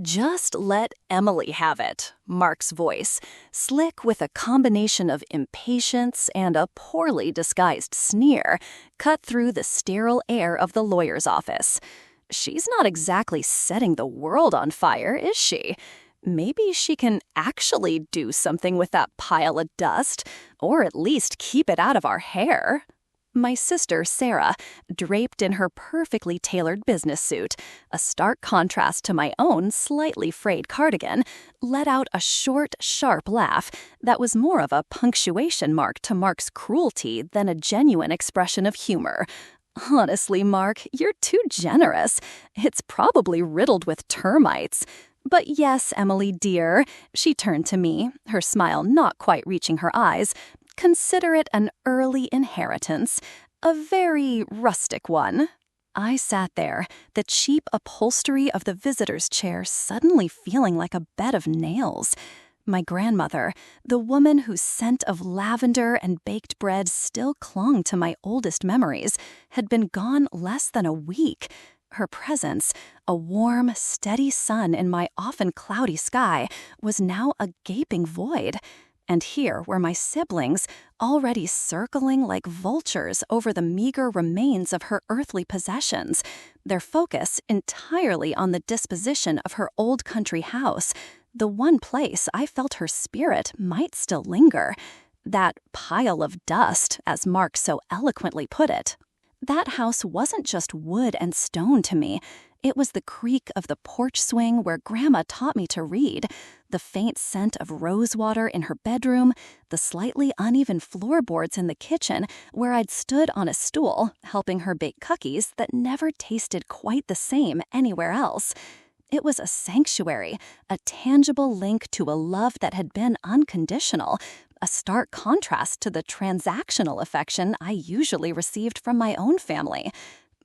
Just let Emily have it, Mark's voice, slick with a combination of impatience and a poorly disguised sneer, cut through the sterile air of the lawyer's office. She's not exactly setting the world on fire, is she? Maybe she can actually do something with that pile of dust, or at least keep it out of our hair. My sister, Sarah, draped in her perfectly tailored business suit, a stark contrast to my own slightly frayed cardigan, let out a short, sharp laugh that was more of a punctuation mark to Mark's cruelty than a genuine expression of humor. Honestly, Mark, you're too generous. It's probably riddled with termites. But yes, Emily, dear, she turned to me, her smile not quite reaching her eyes. Consider it an early inheritance, a very rustic one. I sat there, the cheap upholstery of the visitor's chair suddenly feeling like a bed of nails. My grandmother, the woman whose scent of lavender and baked bread still clung to my oldest memories, had been gone less than a week. Her presence, a warm, steady sun in my often cloudy sky, was now a gaping void. And here were my siblings, already circling like vultures over the meager remains of her earthly possessions, their focus entirely on the disposition of her old country house, the one place I felt her spirit might still linger. That pile of dust, as Mark so eloquently put it. That house wasn't just wood and stone to me. It was the creak of the porch swing where Grandma taught me to read, the faint scent of rosewater in her bedroom, the slightly uneven floorboards in the kitchen where I'd stood on a stool helping her bake cookies that never tasted quite the same anywhere else. It was a sanctuary, a tangible link to a love that had been unconditional, a stark contrast to the transactional affection I usually received from my own family.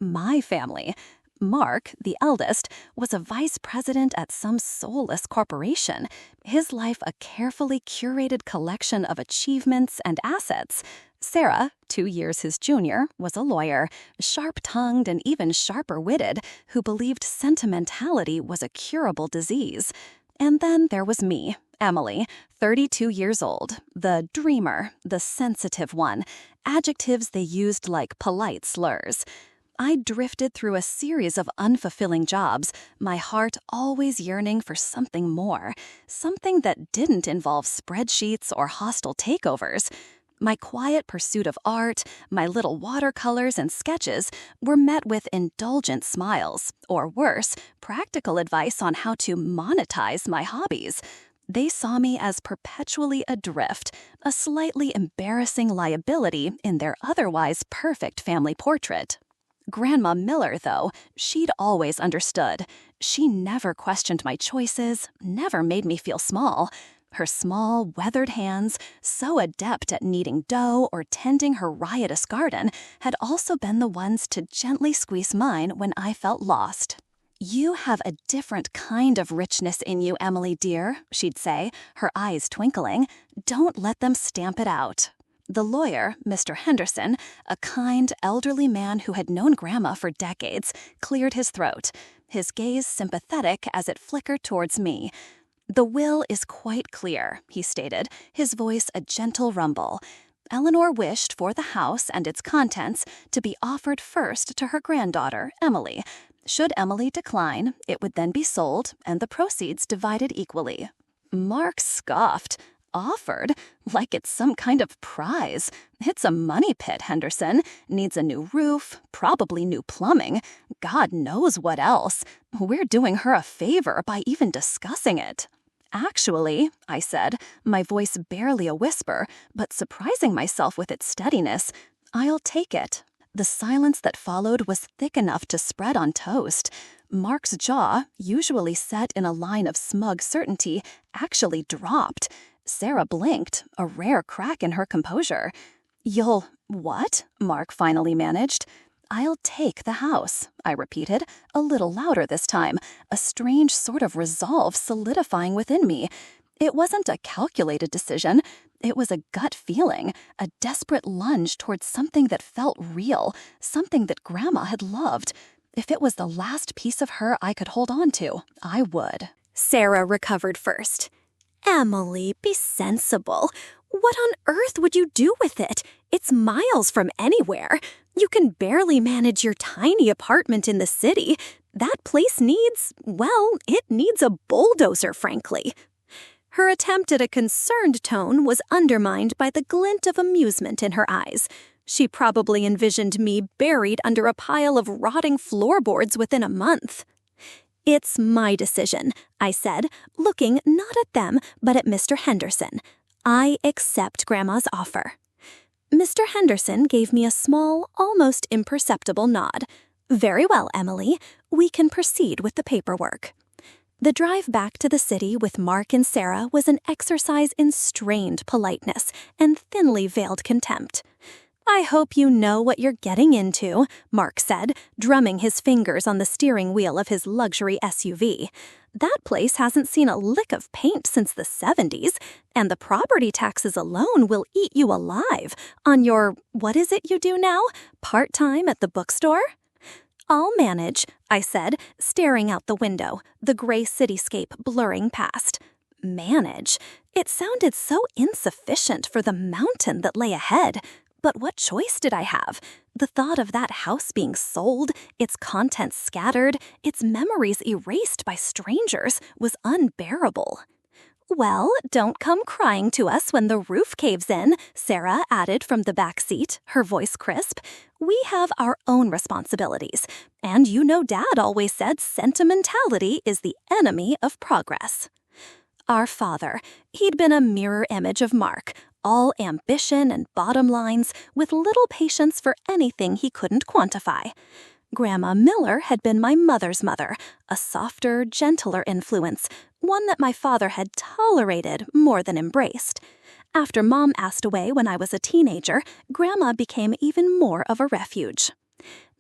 My family. Mark, the eldest, was a vice president at some soulless corporation, his life a carefully curated collection of achievements and assets. Sarah, 2 years his junior, was a lawyer, sharp-tongued and even sharper-witted, who believed sentimentality was a curable disease. And then there was me, Emily, 32 years old, the dreamer, the sensitive one, adjectives they used like polite slurs. I drifted through a series of unfulfilling jobs, my heart always yearning for something more, something that didn't involve spreadsheets or hostile takeovers. My quiet pursuit of art, my little watercolors and sketches were met with indulgent smiles, or worse, practical advice on how to monetize my hobbies. They saw me as perpetually adrift, a slightly embarrassing liability in their otherwise perfect family portrait. Grandma Miller, though, she'd always understood. She never questioned my choices, never made me feel small. Her small, weathered hands, so adept at kneading dough or tending her riotous garden, had also been the ones to gently squeeze mine when I felt lost. "You have a different kind of richness in you, Emily, dear," she'd say, her eyes twinkling. "Don't let them stamp it out." The lawyer, Mr. Henderson, a kind, elderly man who had known Grandma for decades, cleared his throat, his gaze sympathetic as it flickered towards me. "The will is quite clear," he stated, his voice a gentle rumble. "Eleanor wished for the house and its contents to be offered first to her granddaughter, Emily. Should Emily decline, it would then be sold and the proceeds divided equally." Mark scoffed. "Offered? Like it's some kind of prize. It's a money pit, Henderson. Needs a new roof, probably new plumbing. God knows what else. We're doing her a favor by even discussing it." "Actually," I said, my voice barely a whisper, but surprising myself with its steadiness, "I'll take it." The silence that followed was thick enough to spread on toast. Mark's jaw, usually set in a line of smug certainty, actually dropped. Sarah blinked, a rare crack in her composure. "You'll what?" Mark finally managed. "I'll take the house," I repeated, a little louder this time, a strange sort of resolve solidifying within me. It wasn't a calculated decision. It was a gut feeling, a desperate lunge towards something that felt real, something that Grandma had loved. If it was the last piece of her I could hold on to, I would. Sarah recovered first. Emily, be sensible. What on earth would you do with it? It's miles from anywhere. You can barely manage your tiny apartment in the city. That place needs, well, it needs a bulldozer, frankly. Her attempt at a concerned tone was undermined by the glint of amusement in her eyes. She probably envisioned me buried under a pile of rotting floorboards within a month. It's my decision, I said, looking not at them but at Mr. Henderson. I accept Grandma's offer. Mr. Henderson gave me a small, almost imperceptible nod. Very well, Emily. We can proceed with the paperwork. The drive back to the city with Mark and Sarah was an exercise in strained politeness and thinly veiled contempt. I hope you know what you're getting into, Mark said, drumming his fingers on the steering wheel of his luxury SUV. That place hasn't seen a lick of paint since the 70s, and the property taxes alone will eat you alive on your, what is it you do now, part-time at the bookstore? I'll manage, I said, staring out the window, the gray cityscape blurring past. Manage? It sounded so insufficient for the mountain that lay ahead. But what choice did I have? The thought of that house being sold, its contents scattered, its memories erased by strangers was unbearable. Well, don't come crying to us when the roof caves in, Sarah added from the back seat, her voice crisp. We have our own responsibilities, and you know Dad always said sentimentality is the enemy of progress. Our father, he'd been a mirror image of Mark, all ambition and bottom lines, with little patience for anything he couldn't quantify. Grandma Miller had been my mother's mother, a softer, gentler influence, one that my father had tolerated more than embraced. After Mom passed away when I was a teenager, Grandma became even more of a refuge.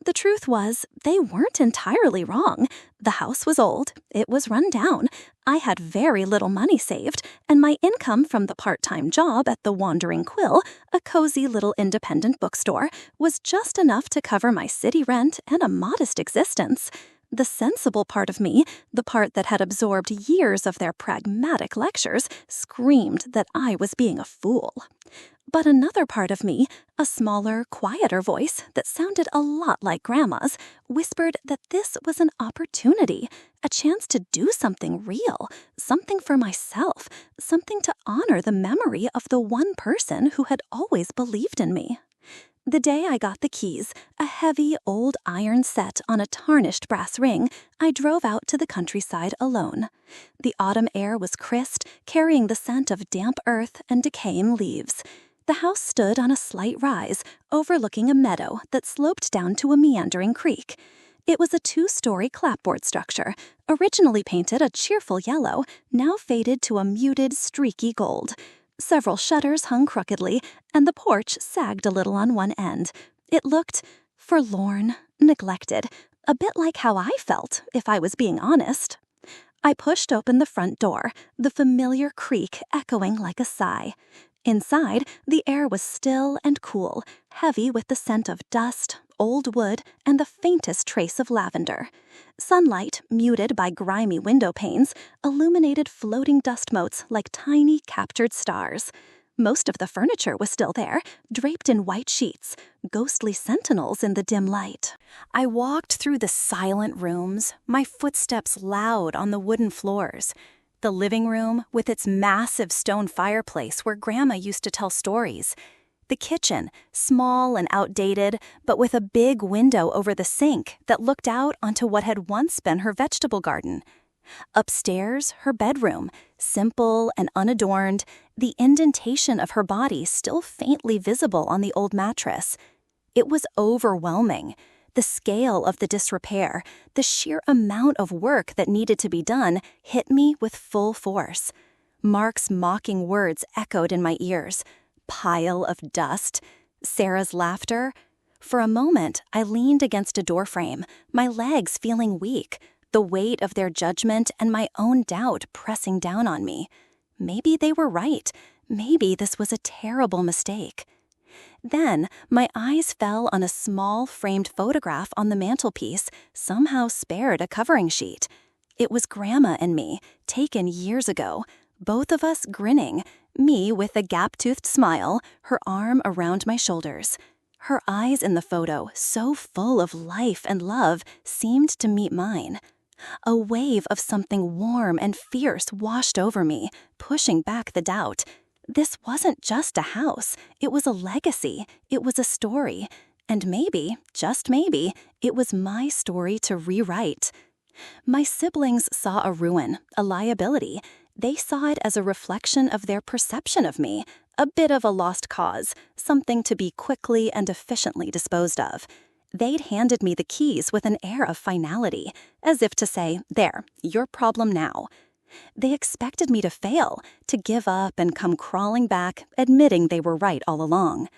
The truth was, they weren't entirely wrong. The house was old, it was run down, I had very little money saved, and my income from the part-time job at the Wandering Quill, a cozy little independent bookstore, was just enough to cover my city rent and a modest existence. The sensible part of me, the part that had absorbed years of their pragmatic lectures, screamed that I was being a fool. But another part of me, a smaller, quieter voice that sounded a lot like Grandma's, whispered that this was an opportunity, a chance to do something real, something for myself, something to honor the memory of the one person who had always believed in me. The day I got the keys, a heavy old iron set on a tarnished brass ring, I drove out to the countryside alone. The autumn air was crisp, carrying the scent of damp earth and decaying leaves. The house stood on a slight rise, overlooking a meadow that sloped down to a meandering creek. It was a 2-story clapboard structure, originally painted a cheerful yellow, now faded to a muted, streaky gold. Several shutters hung crookedly, and the porch sagged a little on one end. It looked forlorn, neglected, a bit like how I felt, if I was being honest. I pushed open the front door, the familiar creak echoing like a sigh. Inside, the air was still and cool, heavy with the scent of dust, old wood, and the faintest trace of lavender. Sunlight, muted by grimy window panes, illuminated floating dust motes like tiny captured stars. Most of the furniture was still there, draped in white sheets, ghostly sentinels in the dim light. I walked through the silent rooms, my footsteps loud on the wooden floors. The living room, with its massive stone fireplace where Grandma used to tell stories. The kitchen, small and outdated, but with a big window over the sink that looked out onto what had once been her vegetable garden. Upstairs, her bedroom, simple and unadorned, the indentation of her body still faintly visible on the old mattress. It was overwhelming. The scale of the disrepair, the sheer amount of work that needed to be done, hit me with full force. Mark's mocking words echoed in my ears. Pile of dust. Sarah's laughter. For a moment, I leaned against a doorframe, my legs feeling weak, the weight of their judgment and my own doubt pressing down on me. Maybe they were right. Maybe this was a terrible mistake. Then, my eyes fell on a small framed photograph on the mantelpiece, somehow spared a covering sheet. It was Grandma and me, taken years ago, both of us grinning, me with a gap-toothed smile, her arm around my shoulders. Her eyes in the photo, so full of life and love, seemed to meet mine. A wave of something warm and fierce washed over me, pushing back the doubt. This wasn't just a house, it was a legacy, it was a story, and maybe, just maybe, it was my story to rewrite. My siblings saw a ruin, a liability. They saw it as a reflection of their perception of me, a bit of a lost cause, something to be quickly and efficiently disposed of. They'd handed me the keys with an air of finality, as if to say, there, your problem now. They expected me to fail, to give up and come crawling back, admitting they were right all along.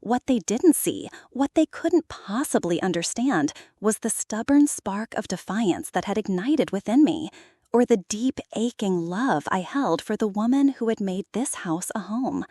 What they didn't see, what they couldn't possibly understand, was the stubborn spark of defiance that had ignited within me, or the deep, aching love I held for the woman who had made this house a home.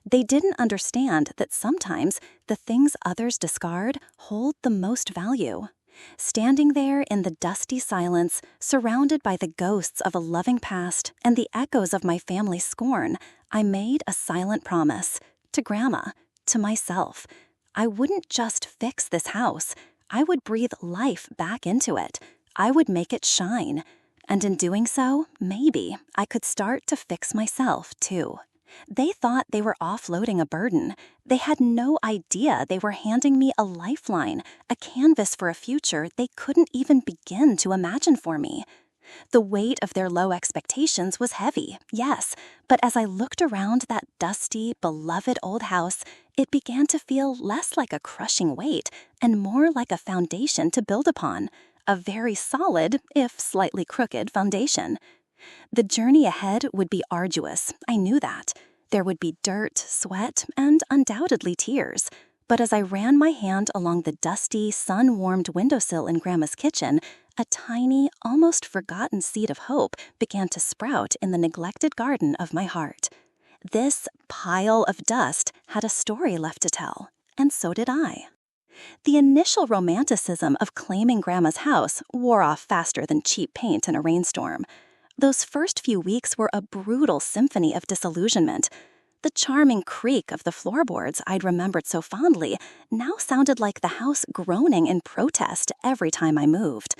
They didn't understand that sometimes the things others discard hold the most value. Standing there in the dusty silence, surrounded by the ghosts of a loving past and the echoes of my family's scorn, I made a silent promise to Grandma, to myself. I wouldn't just fix this house. I would breathe life back into it. I would make it shine. And in doing so, maybe I could start to fix myself, too. They thought they were offloading a burden. They had no idea they were handing me a lifeline, a canvas for a future they couldn't even begin to imagine for me. The weight of their low expectations was heavy, yes, but as I looked around that dusty, beloved old house, it began to feel less like a crushing weight and more like a foundation to build upon, a very solid, if slightly crooked, foundation. The journey ahead would be arduous, I knew that. There would be dirt, sweat, and undoubtedly tears. But as I ran my hand along the dusty, sun-warmed windowsill in Grandma's kitchen, a tiny, almost forgotten seed of hope began to sprout in the neglected garden of my heart. This pile of dust had a story left to tell, and so did I. The initial romanticism of claiming Grandma's house wore off faster than cheap paint in a rainstorm. Those first few weeks were a brutal symphony of disillusionment. The charming creak of the floorboards I'd remembered so fondly now sounded like the house groaning in protest every time I moved.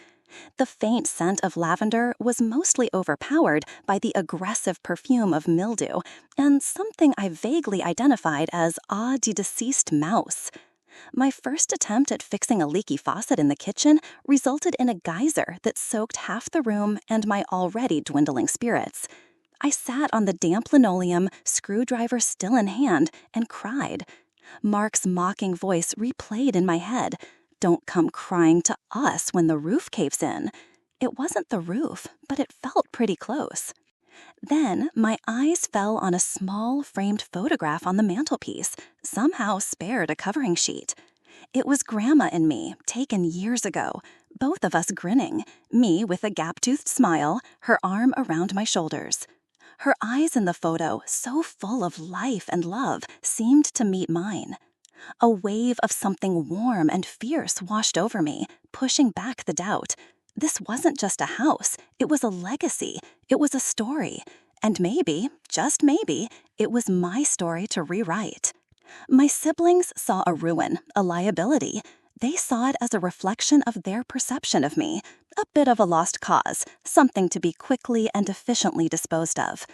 The faint scent of lavender was mostly overpowered by the aggressive perfume of mildew and something I vaguely identified as de deceased mouse. My first attempt at fixing a leaky faucet in the kitchen resulted in a geyser that soaked half the room and my already dwindling spirits. I sat on the damp linoleum, screwdriver still in hand, and cried. Mark's mocking voice replayed in my head. Don't come crying to us when the roof caves in. It wasn't the roof, but it felt pretty close. Then my eyes fell on a small framed photograph on the mantelpiece, somehow spared a covering sheet. It was Grandma and me, taken years ago, both of us grinning, me with a gap-toothed smile, her arm around my shoulders. Her eyes in the photo, so full of life and love, seemed to meet mine. A wave of something warm and fierce washed over me, pushing back the doubt. This wasn't just a house, it was a legacy, it was a story, and maybe, just maybe, it was my story to rewrite. My siblings saw a ruin, a liability. They saw it as a reflection of their perception of me, a bit of a lost cause, something to be quickly and efficiently disposed of.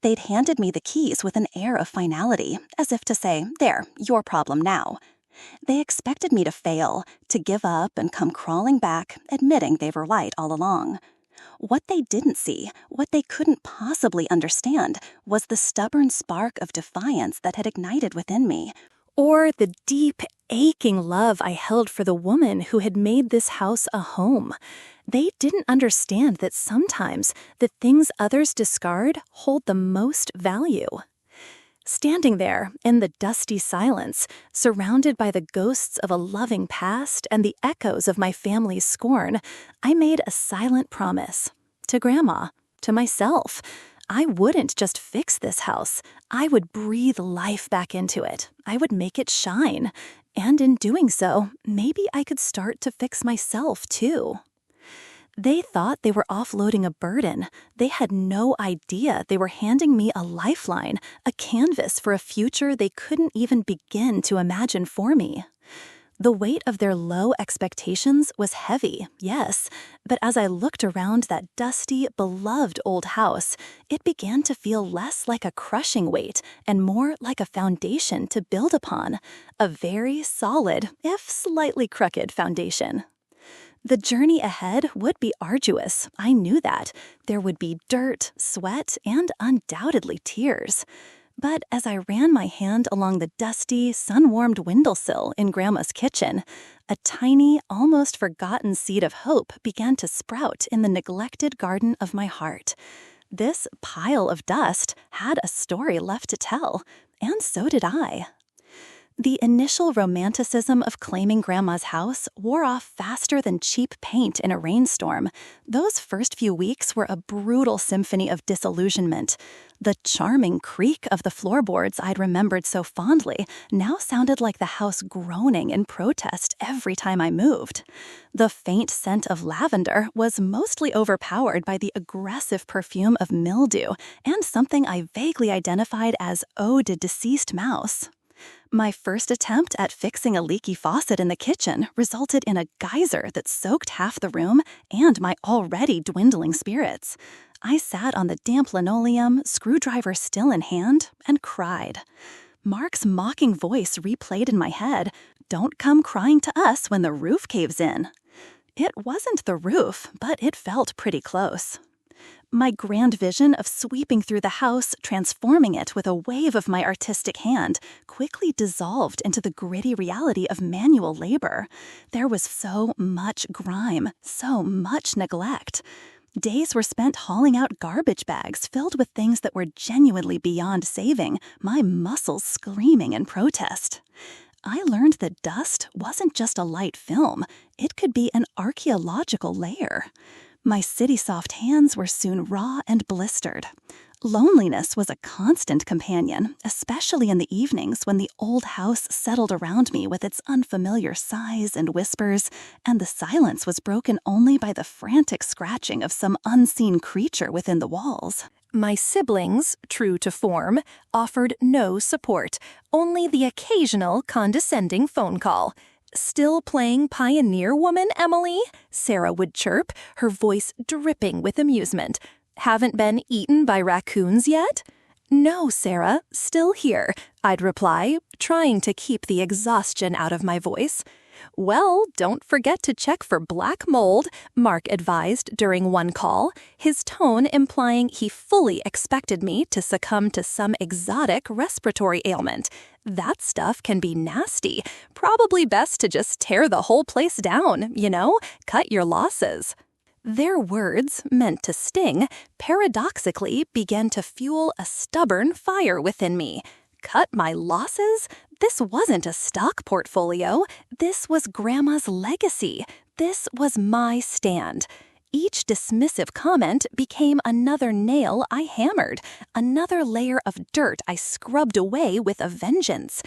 They'd handed me the keys with an air of finality, as if to say, there, your problem now. They expected me to fail, to give up and come crawling back, admitting they were right all along. What they didn't see, what they couldn't possibly understand, was the stubborn spark of defiance that had ignited within me, or the deep, aching love I held for the woman who had made this house a home. They didn't understand that sometimes the things others discard hold the most value. Standing there in the dusty silence, surrounded by the ghosts of a loving past and the echoes of my family's scorn, I made a silent promise to Grandma, to myself. I wouldn't just fix this house. I would breathe life back into it. I would make it shine. And in doing so, maybe I could start to fix myself, too. They thought they were offloading a burden. They had no idea they were handing me a lifeline, a canvas for a future they couldn't even begin to imagine for me. The weight of their low expectations was heavy, yes, but as I looked around that dusty, beloved old house, it began to feel less like a crushing weight and more like a foundation to build upon, a very solid, if slightly crooked foundation. The journey ahead would be arduous, I knew that. There would be dirt, sweat, and undoubtedly tears. But as I ran my hand along the dusty, sun-warmed windowsill in Grandma's kitchen, a tiny, almost forgotten seed of hope began to sprout in the neglected garden of my heart. This pile of dust had a story left to tell, and so did I. The initial romanticism of claiming Grandma's house wore off faster than cheap paint in a rainstorm. Those first few weeks were a brutal symphony of disillusionment. The charming creak of the floorboards I'd remembered so fondly now sounded like the house groaning in protest every time I moved. The faint scent of lavender was mostly overpowered by the aggressive perfume of mildew and something I vaguely identified as eau de deceased mouse. My first attempt at fixing a leaky faucet in the kitchen resulted in a geyser that soaked half the room and my already dwindling spirits. I sat on the damp linoleum, screwdriver still in hand, and cried. Mark's mocking voice replayed in my head, "Don't come crying to us when the roof caves in." It wasn't the roof, but it felt pretty close. My grand vision of sweeping through the house, transforming it with a wave of my artistic hand, quickly dissolved into the gritty reality of manual labor. There was so much grime, so much neglect. Days were spent hauling out garbage bags filled with things that were genuinely beyond saving, my muscles screaming in protest. I learned that dust wasn't just a light film, it could be an archaeological layer. My city-soft hands were soon raw and blistered. Loneliness was a constant companion, especially in the evenings when the old house settled around me with its unfamiliar sighs and whispers, and the silence was broken only by the frantic scratching of some unseen creature within the walls. My siblings, true to form, offered no support, only the occasional condescending phone call. "Still playing Pioneer Woman, Emily?" Sarah would chirp, her voice dripping with amusement. "Haven't been eaten by raccoons yet?" "No, Sarah, still here," I'd reply, trying to keep the exhaustion out of my voice. "Well, don't forget to check for black mold," Mark advised during one call, his tone implying he fully expected me to succumb to some exotic respiratory ailment. "That stuff can be nasty. Probably best to just tear the whole place down, cut your losses." Their words, meant to sting, paradoxically began to fuel a stubborn fire within me. Cut my losses? This wasn't a stock portfolio. This was Grandma's legacy. This was my stand. Each dismissive comment became another nail I hammered, another layer of dirt I scrubbed away with a vengeance.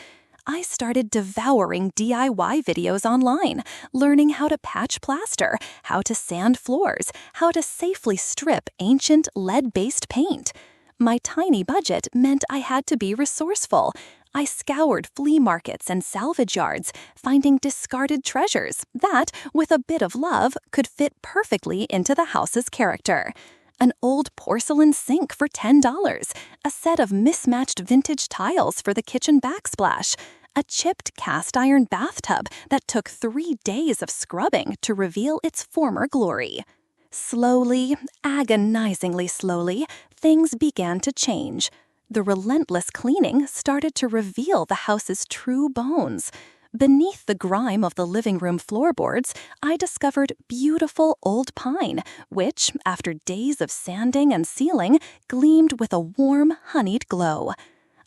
I started devouring DIY videos online, learning how to patch plaster, how to sand floors, how to safely strip ancient lead-based paint. My tiny budget meant I had to be resourceful. I scoured flea markets and salvage yards, finding discarded treasures that, with a bit of love, could fit perfectly into the house's character. An old porcelain sink for $10, a set of mismatched vintage tiles for the kitchen backsplash, a chipped cast-iron bathtub that took 3 days of scrubbing to reveal its former glory. Slowly, agonizingly slowly, things began to change. The relentless cleaning started to reveal the house's true bones. Beneath the grime of the living room floorboards, I discovered beautiful old pine, which, after days of sanding and sealing, gleamed with a warm, honeyed glow.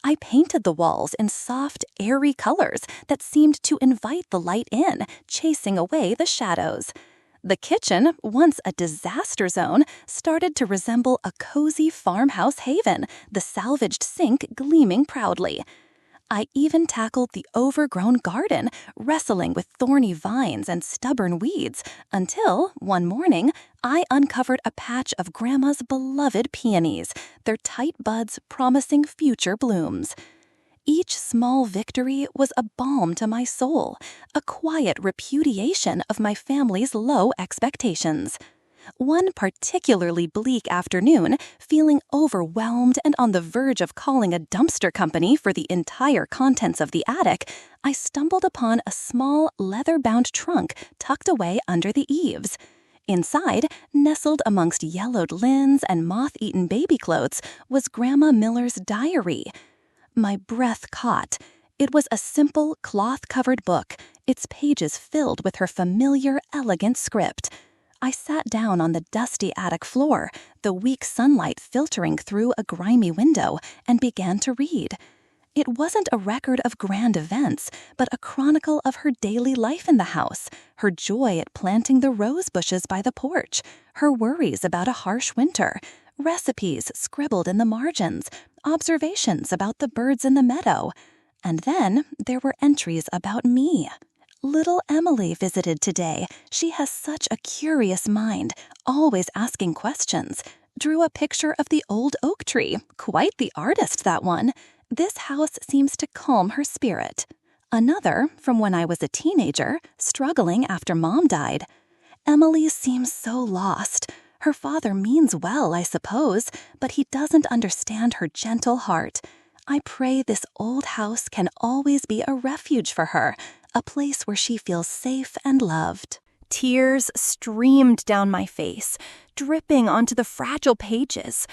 I painted the walls in soft, airy colors that seemed to invite the light in, chasing away the shadows. The kitchen, once a disaster zone, started to resemble a cozy farmhouse haven, the salvaged sink gleaming proudly. I even tackled the overgrown garden, wrestling with thorny vines and stubborn weeds, until, one morning, I uncovered a patch of Grandma's beloved peonies, their tight buds promising future blooms. Each small victory was a balm to my soul, a quiet repudiation of my family's low expectations. One particularly bleak afternoon, feeling overwhelmed and on the verge of calling a dumpster company for the entire contents of the attic, I stumbled upon a small, leather-bound trunk tucked away under the eaves. Inside, nestled amongst yellowed linens and moth-eaten baby clothes, was Grandma Miller's diary. My breath caught. It was a simple, cloth-covered book, its pages filled with her familiar, elegant script. I sat down on the dusty attic floor, the weak sunlight filtering through a grimy window, and began to read. It wasn't a record of grand events, but a chronicle of her daily life in the house, her joy at planting the rose bushes by the porch, her worries about a harsh winter, recipes scribbled in the margins, observations about the birds in the meadow. And then there were entries about me. Little Emily visited today. She has such a curious mind, always asking questions. Drew a picture of the old oak tree. Quite the artist, that one. This house seems to calm her spirit. Another, from when I was a teenager, struggling after Mom died. Emily seems so lost. Her father means well, I suppose, but he doesn't understand her gentle heart. I pray this old house can always be a refuge for her, a place where she feels safe and loved. Tears streamed down my face, dripping onto the fragile pages.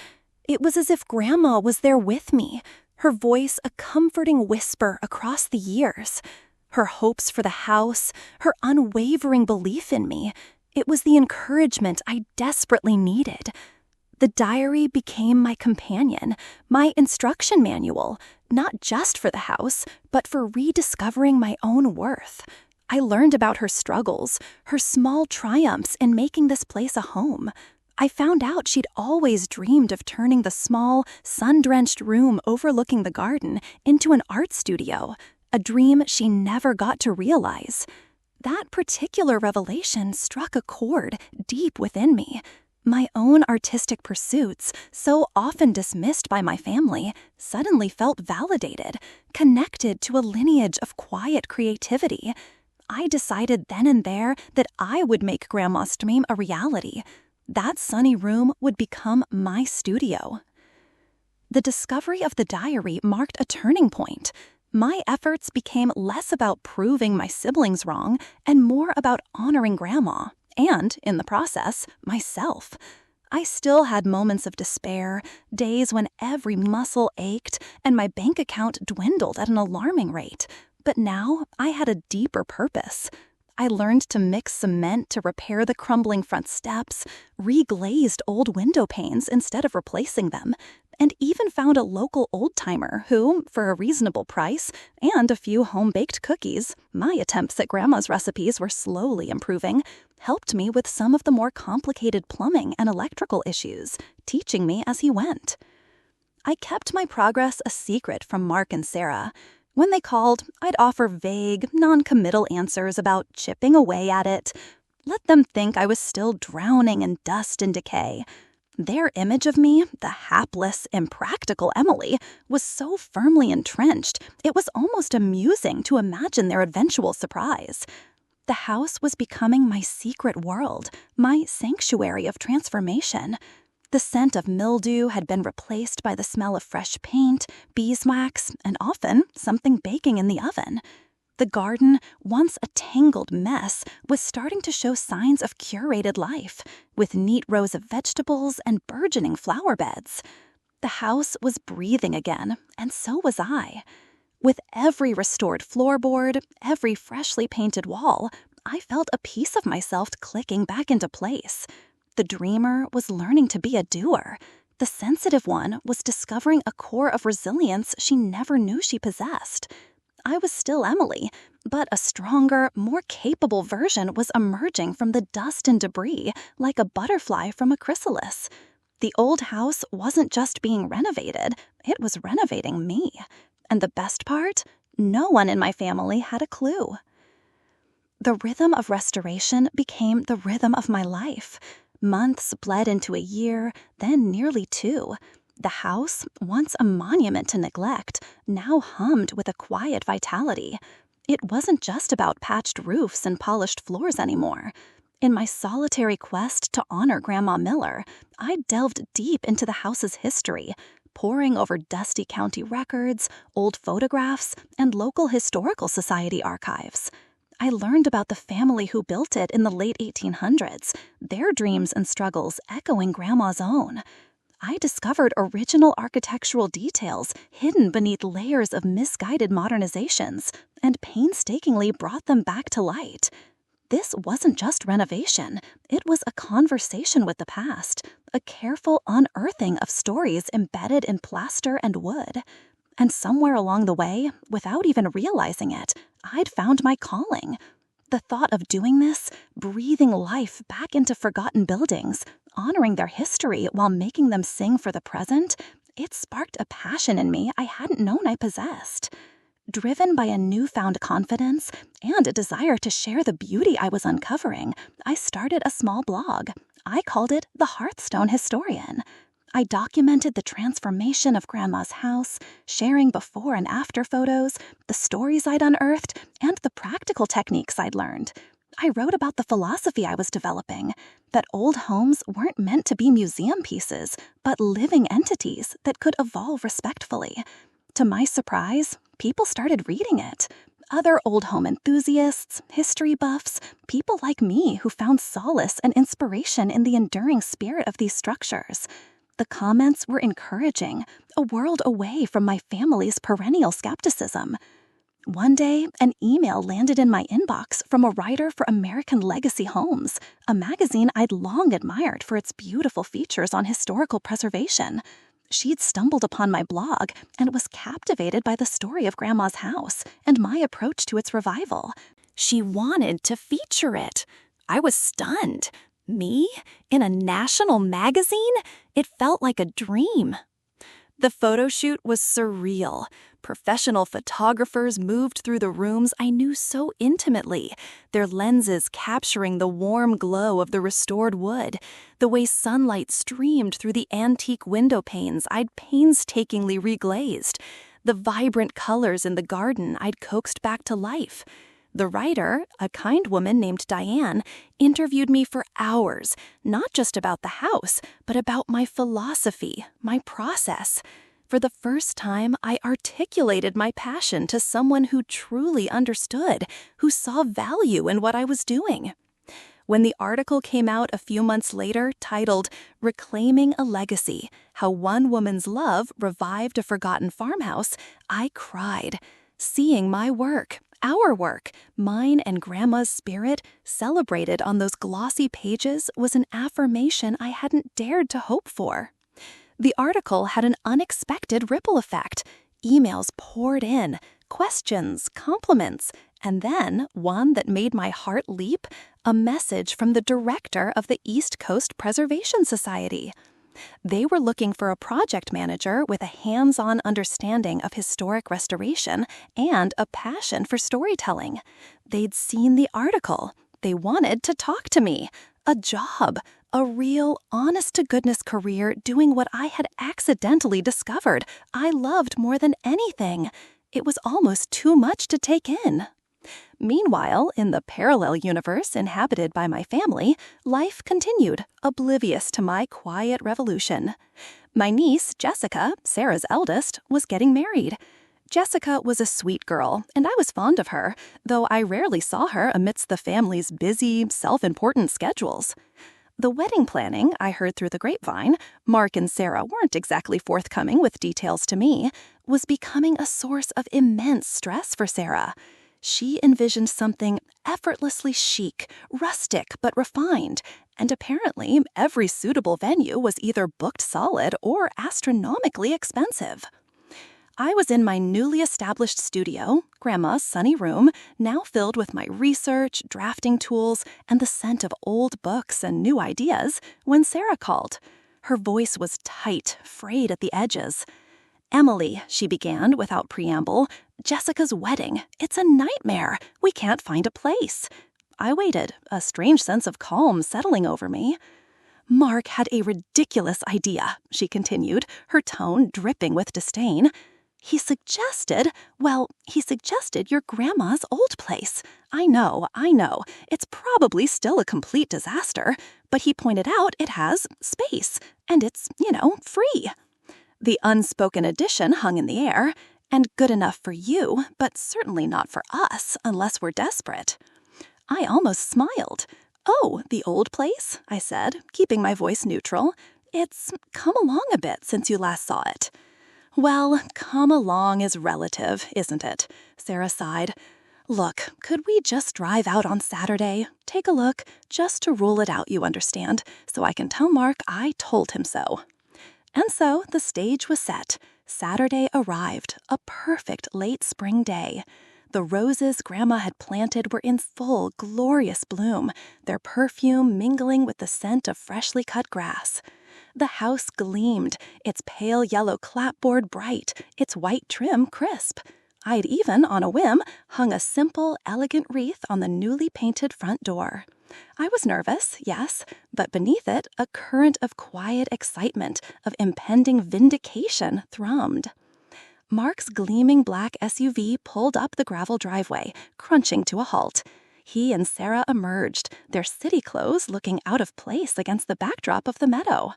It was as if Grandma was there with me, her voice a comforting whisper across the years. Her hopes for the house, her unwavering belief in me. It was the encouragement I desperately needed. The diary became my companion, my instruction manual, not just for the house, but for rediscovering my own worth. I learned about her struggles, her small triumphs in making this place a home. I found out she'd always dreamed of turning the small, sun-drenched room overlooking the garden into an art studio, a dream she never got to realize. That particular revelation struck a chord deep within me. My own artistic pursuits, so often dismissed by my family, suddenly felt validated, connected to a lineage of quiet creativity. I decided then and there that I would make Grandma's dream a reality. That sunny room would become my studio. The discovery of the diary marked a turning point. My efforts became less about proving my siblings wrong and more about honoring Grandma. And, in the process, myself. I still had moments of despair, days when every muscle ached and my bank account dwindled at an alarming rate. But now I had a deeper purpose. I learned to mix cement to repair the crumbling front steps, reglazed old window panes instead of replacing them, and even found a local old-timer who, for a reasonable price and a few home-baked cookies, my attempts at Grandma's recipes were slowly improving, helped me with some of the more complicated plumbing and electrical issues, teaching me as he went. I kept my progress a secret from Mark and Sarah. When they called, I'd offer vague, non-committal answers about chipping away at it. Let them think I was still drowning in dust and decay. Their image of me, the hapless, impractical Emily, was so firmly entrenched, it was almost amusing to imagine their eventual surprise. The house was becoming my secret world, my sanctuary of transformation. The scent of mildew had been replaced by the smell of fresh paint, beeswax, and often something baking in the oven. The garden, once a tangled mess, was starting to show signs of curated life, with neat rows of vegetables and burgeoning flower beds. The house was breathing again, and so was I. With every restored floorboard, every freshly painted wall, I felt a piece of myself clicking back into place. The dreamer was learning to be a doer. The sensitive one was discovering a core of resilience she never knew she possessed. I was still Emily, but a stronger, more capable version was emerging from the dust and debris like a butterfly from a chrysalis. The old house wasn't just being renovated, it was renovating me. And the best part? No one in my family had a clue. The rhythm of restoration became the rhythm of my life. Months bled into a year, then nearly 2. The house, once a monument to neglect, now hummed with a quiet vitality. It wasn't just about patched roofs and polished floors anymore. In my solitary quest to honor Grandma Miller, I delved deep into the house's history, poring over dusty county records, old photographs, and local historical society archives. I learned about the family who built it in the late 1800s, their dreams and struggles echoing Grandma's own. I discovered original architectural details hidden beneath layers of misguided modernizations and painstakingly brought them back to light. This wasn't just renovation. It was a conversation with the past, a careful unearthing of stories embedded in plaster and wood. And somewhere along the way, without even realizing it, I'd found my calling. The thought of doing this, breathing life back into forgotten buildings, honoring their history while making them sing for the present, it sparked a passion in me I hadn't known I possessed. Driven by a newfound confidence and a desire to share the beauty I was uncovering, I started a small blog. I called it The Hearthstone Historian. I documented the transformation of Grandma's house, sharing before and after photos, the stories I'd unearthed, and the practical techniques I'd learned. I wrote about the philosophy I was developing, that old homes weren't meant to be museum pieces, but living entities that could evolve respectfully. To my surprise, people started reading it. Other old home enthusiasts, history buffs, people like me who found solace and inspiration in the enduring spirit of these structures. The comments were encouraging, a world away from my family's perennial skepticism. One day, an email landed in my inbox from a writer for American Legacy Homes, a magazine I'd long admired for its beautiful features on historical preservation. She'd stumbled upon my blog and was captivated by the story of Grandma's house and my approach to its revival. She wanted to feature it. I was stunned. Me? In a national magazine? It felt like a dream. The photo shoot was surreal. Professional photographers moved through the rooms I knew so intimately, their lenses capturing the warm glow of the restored wood, the way sunlight streamed through the antique window panes I'd painstakingly reglazed, the vibrant colors in the garden I'd coaxed back to life. The writer, a kind woman named Diane, interviewed me for hours, not just about the house, but about my philosophy, my process. For the first time, I articulated my passion to someone who truly understood, who saw value in what I was doing. When the article came out a few months later, titled "Reclaiming a Legacy: How One Woman's Love Revived a Forgotten Farmhouse," I cried. Seeing my work, our work, mine and Grandma's spirit, celebrated on those glossy pages was an affirmation I hadn't dared to hope for. The article had an unexpected ripple effect. Emails poured in, questions, compliments, and then, one that made my heart leap, a message from the director of the East Coast Preservation Society. They were looking for a project manager with a hands-on understanding of historic restoration and a passion for storytelling. They'd seen the article. They wanted to talk to me. A job. A real, honest-to-goodness career doing what I had accidentally discovered I loved more than anything. It was almost too much to take in. Meanwhile, in the parallel universe inhabited by my family, life continued, oblivious to my quiet revolution. My niece, Jessica, Sarah's eldest, was getting married. Jessica was a sweet girl, and I was fond of her, though I rarely saw her amidst the family's busy, self-important schedules. The wedding planning, I heard through the grapevine, Mark and Sarah weren't exactly forthcoming with details to me, was becoming a source of immense stress for Sarah. She envisioned something effortlessly chic, rustic but refined, and apparently every suitable venue was either booked solid or astronomically expensive. I was in my newly established studio, Grandma's sunny room, now filled with my research, drafting tools, and the scent of old books and new ideas, when Sarah called. Her voice was tight, frayed at the edges. "Emily," she began without preamble, "Jessica's wedding. It's a nightmare. We can't find a place." I waited, a strange sense of calm settling over me. "Mark had a ridiculous idea," she continued, her tone dripping with disdain. He suggested your grandma's old place. I know. It's probably still a complete disaster, but he pointed out it has space, and it's, free." The unspoken addition hung in the air, and good enough for you, but certainly not for us, unless we're desperate. I almost smiled. "Oh, the old place?" I said, keeping my voice neutral. "It's come along a bit since you last saw it." "Well, come along is relative, isn't it?" Sarah sighed. "Look, could we just drive out on Saturday? Take a look, just to rule it out, you understand, so I can tell Mark I told him so." And so the stage was set. Saturday arrived, a perfect late spring day. The roses Grandma had planted were in full, glorious bloom, their perfume mingling with the scent of freshly cut grass. The house gleamed, its pale yellow clapboard bright, its white trim crisp. I'd even, on a whim, hung a simple, elegant wreath on the newly painted front door. I was nervous, yes, but beneath it, a current of quiet excitement, of impending vindication thrummed. Mark's gleaming black SUV pulled up the gravel driveway, crunching to a halt. He and Sarah emerged, their city clothes looking out of place against the backdrop of the meadow.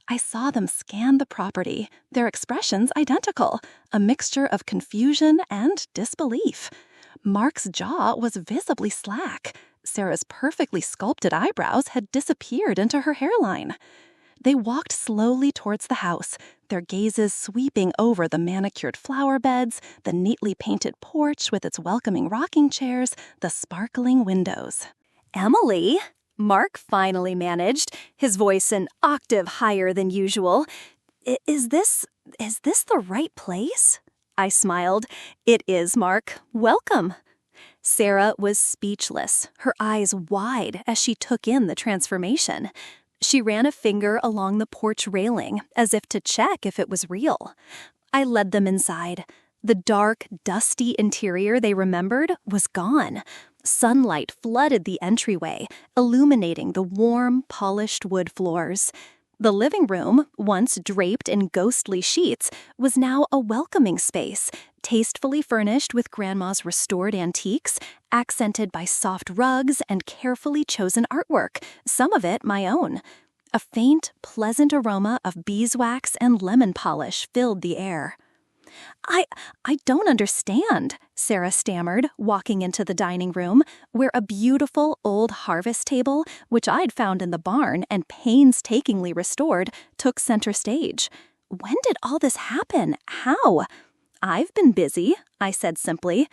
I saw them scan the property, their expressions identical, a mixture of confusion and disbelief. Mark's jaw was visibly slack. Sarah's perfectly sculpted eyebrows had disappeared into her hairline. They walked slowly towards the house, their gazes sweeping over the manicured flower beds, the neatly painted porch with its welcoming rocking chairs, the sparkling windows. "Emily," Mark finally managed, his voice an octave higher than usual. Is this the right place?" I smiled. "It is, Mark. Welcome." Sarah was speechless, her eyes wide as she took in the transformation. She ran a finger along the porch railing, as if to check if it was real. I led them inside. The dark, dusty interior they remembered was gone. Sunlight flooded the entryway, illuminating the warm, polished wood floors. The living room, once draped in ghostly sheets, was now a welcoming space, tastefully furnished with Grandma's restored antiques, accented by soft rugs and carefully chosen artwork, some of it my own. A faint, pleasant aroma of beeswax and lemon polish filled the air. I don't understand," Sarah stammered, walking into the dining room, where a beautiful old harvest table, which I'd found in the barn and painstakingly restored, took center stage. "When did all this happen? How?" "I've been busy," I said simply.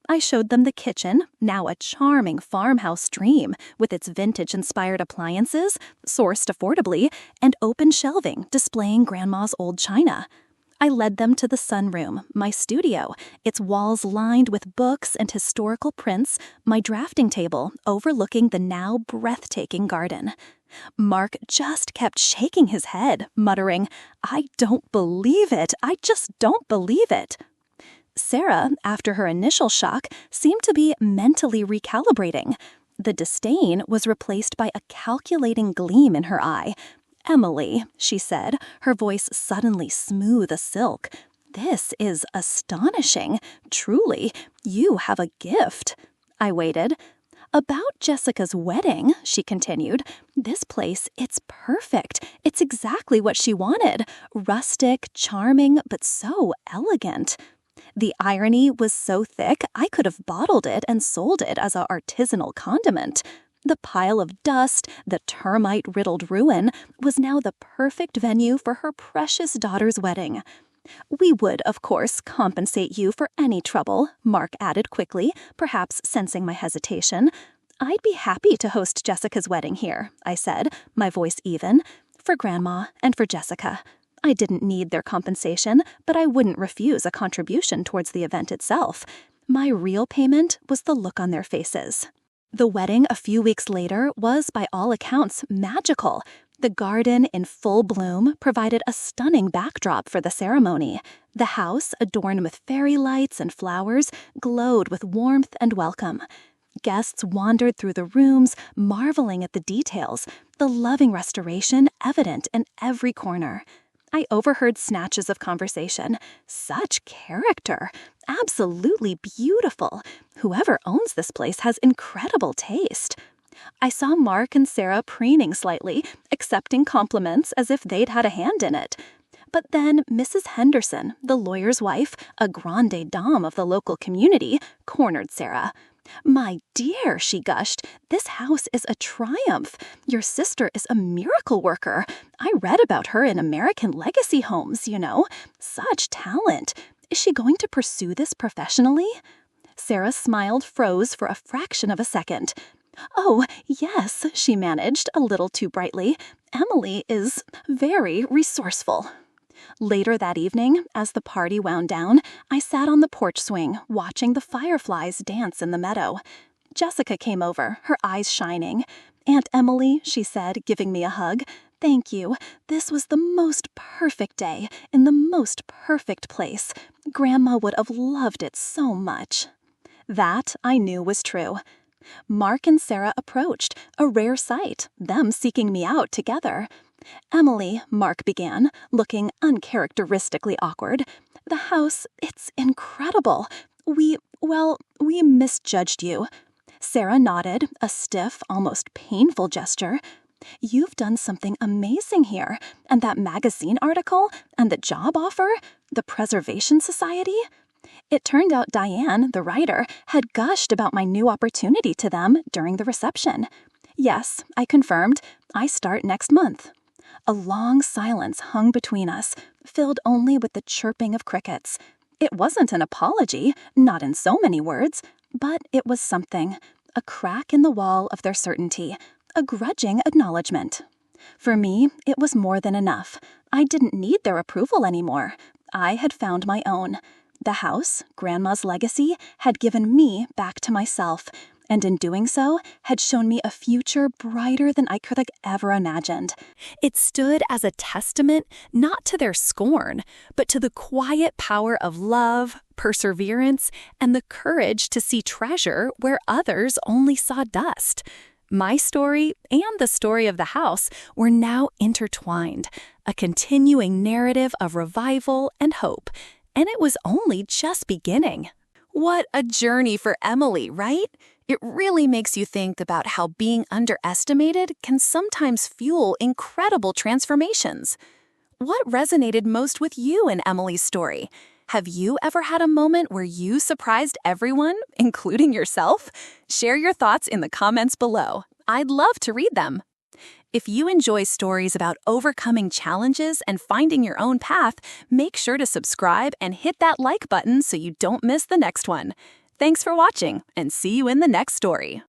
I showed them the kitchen, now a charming farmhouse dream, with its vintage-inspired appliances, sourced affordably, and open shelving displaying Grandma's old china. I led them to the sunroom, my studio, its walls lined with books and historical prints, my drafting table overlooking the now breathtaking garden. Mark just kept shaking his head, muttering, "I don't believe it. I just don't believe it." Sarah, after her initial shock, seemed to be mentally recalibrating. The disdain was replaced by a calculating gleam in her eye. "Emily," she said, her voice suddenly smooth as silk, "this is astonishing. Truly, you have a gift." I waited. "About Jessica's wedding," she continued, "this place, it's perfect. It's exactly what she wanted. Rustic, charming, but so elegant." The irony was so thick I could have bottled it and sold it as an artisanal condiment. The pile of dust, the termite-riddled ruin, was now the perfect venue for her precious daughter's wedding. "We would, of course, compensate you for any trouble," Mark added quickly, perhaps sensing my hesitation. "I'd be happy to host Jessica's wedding here," I said, my voice even, "for Grandma and for Jessica. I didn't need their compensation, but I wouldn't refuse a contribution towards the event itself. My real payment was the look on their faces." The wedding a few weeks later was, by all accounts, magical. The garden in full bloom provided a stunning backdrop for the ceremony. The house, adorned with fairy lights and flowers, glowed with warmth and welcome. Guests wandered through the rooms, marveling at the details, the loving restoration evident in every corner. I overheard snatches of conversation. Such character! Absolutely beautiful! Whoever owns this place has incredible taste. I saw Mark and Sarah preening slightly, accepting compliments as if they'd had a hand in it. But then Mrs. Henderson, the lawyer's wife, a grande dame of the local community, cornered Sarah. "My dear," she gushed, "this house is a triumph. Your sister is a miracle worker. I read about her in American Legacy Homes, you know. Such talent. Is she going to pursue this professionally?" Sarah's smile froze for a fraction of a second. "Oh, yes," she managed, a little too brightly. "Emily is very resourceful." Later that evening, as the party wound down, I sat on the porch swing, watching the fireflies dance in the meadow. Jessica came over, her eyes shining. "Aunt Emily," she said, giving me a hug, "thank you. This was the most perfect day, in the most perfect place. Grandma would have loved it so much." That, I knew, was true. Mark and Sarah approached, a rare sight, them seeking me out together. "Emily," Mark began, looking uncharacteristically awkward, "the house, it's incredible. We misjudged you." Sarah nodded, a stiff, almost painful gesture. "You've done something amazing here, and that magazine article, and the job offer, the Preservation Society." It turned out Diane, the writer, had gushed about my new opportunity to them during the reception. "Yes," I confirmed, "I start next month." A long silence hung between us, filled only with the chirping of crickets. It wasn't an apology, not in so many words, but it was something, a crack in the wall of their certainty, a grudging acknowledgement. For me, it was more than enough. I didn't need their approval anymore. I had found my own. The house, Grandma's legacy, had given me back to myself, and in doing so, had shown me a future brighter than I could have ever imagined. It stood as a testament not to their scorn, but to the quiet power of love, perseverance, and the courage to see treasure where others only saw dust. My story and the story of the house were now intertwined, a continuing narrative of revival and hope, and it was only just beginning. What a journey for Emily, right? It really makes you think about how being underestimated can sometimes fuel incredible transformations. What resonated most with you in Emily's story? Have you ever had a moment where you surprised everyone, including yourself? Share your thoughts in the comments below. I'd love to read them. If you enjoy stories about overcoming challenges and finding your own path, make sure to subscribe and hit that like button so you don't miss the next one. Thanks for watching, and see you in the next story.